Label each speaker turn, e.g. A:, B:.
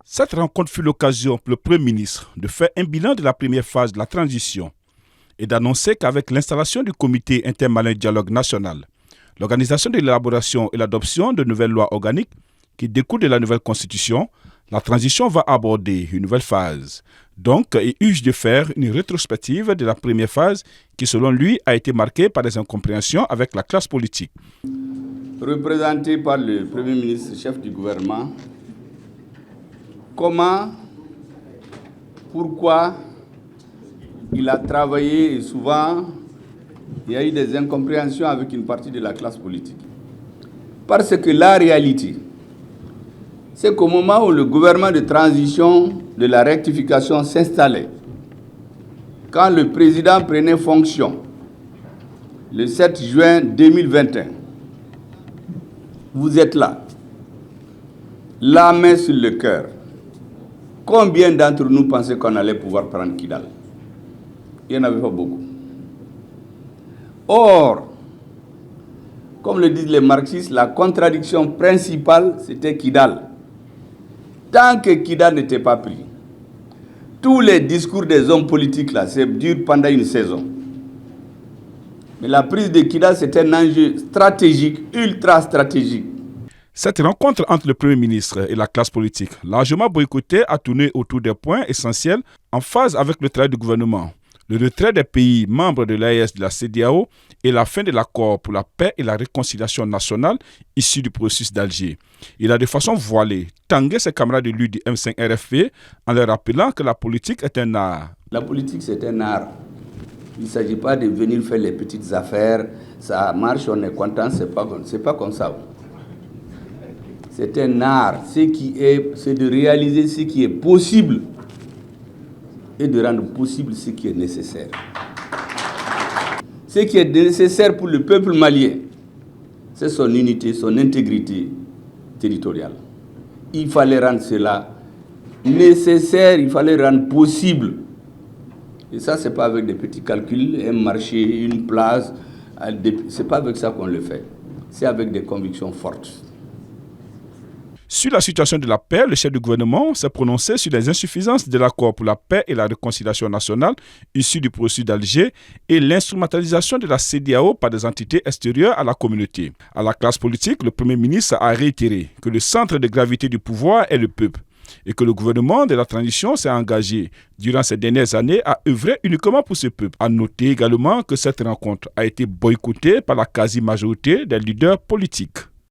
A: Cette rencontre fut l'occasion pour le Premier ministre de faire un bilan de la première phase de la transition et d'annoncer qu'avec l'installation du comité intermalien dialogue national, l'organisation de l'élaboration et l'adoption de nouvelles lois organiques qui découlent de la nouvelle constitution, la transition va aborder une nouvelle phase. Donc, il urge de faire une rétrospective de la première phase qui, selon lui, a été marquée par des incompréhensions avec la classe politique.
B: Représenté par le Premier ministre, chef du gouvernement, comment, pourquoi il a travaillé et souvent il y a eu des incompréhensions avec une partie de la classe politique. Parce que la réalité, c'est qu'au moment où le gouvernement de transition de la rectification s'installait, quand le président prenait fonction, le 7 juin 2021, vous êtes là, la main sur le cœur. Combien d'entre nous pensaient qu'on allait pouvoir prendre Kidal? Il n'y en avait pas beaucoup. Or, comme le disent les marxistes, la contradiction principale, c'était Kidal. Tant que Kidal n'était pas pris, tous les discours des hommes politiques, là, c'est dur pendant une saison. Mais la prise de Kidal, c'est un enjeu stratégique, ultra stratégique.
A: Cette rencontre entre le Premier ministre et la classe politique, largement boycottée, a tourné autour des points essentiels en phase avec le travail du gouvernement. Le retrait des pays membres de l'AES de la CEDEAO et la fin de l'accord pour la paix et la réconciliation nationale issu du processus d'Alger. Il a de façon voilée tangué ses camarades de lui du M5 RFP en leur rappelant que la politique est un art.
B: La politique, c'est un art. Il ne s'agit pas de venir faire les petites affaires, ça marche, on est content, c'est pas comme ça. C'est un art. C'est de réaliser ce qui est possible et de rendre possible ce qui est nécessaire. Ce qui est nécessaire pour le peuple malien, c'est son unité, son intégrité territoriale. Il fallait rendre cela nécessaire, il fallait rendre possible. Et ça, ce n'est pas avec des petits calculs, un marché, une place. Ce n'est pas avec ça qu'on le fait. C'est avec des convictions fortes.
A: Sur la situation de la paix, le chef du gouvernement s'est prononcé sur les insuffisances de l'accord pour la paix et la réconciliation nationale issu du processus d'Alger et l'instrumentalisation de la CEDEAO par des entités extérieures à la communauté. À la classe politique, le Premier ministre a réitéré que le centre de gravité du pouvoir est le peuple et que le gouvernement de la transition s'est engagé durant ces dernières années à œuvrer uniquement pour ce peuple. À noter également que cette rencontre a été boycottée par la quasi-majorité des leaders politiques.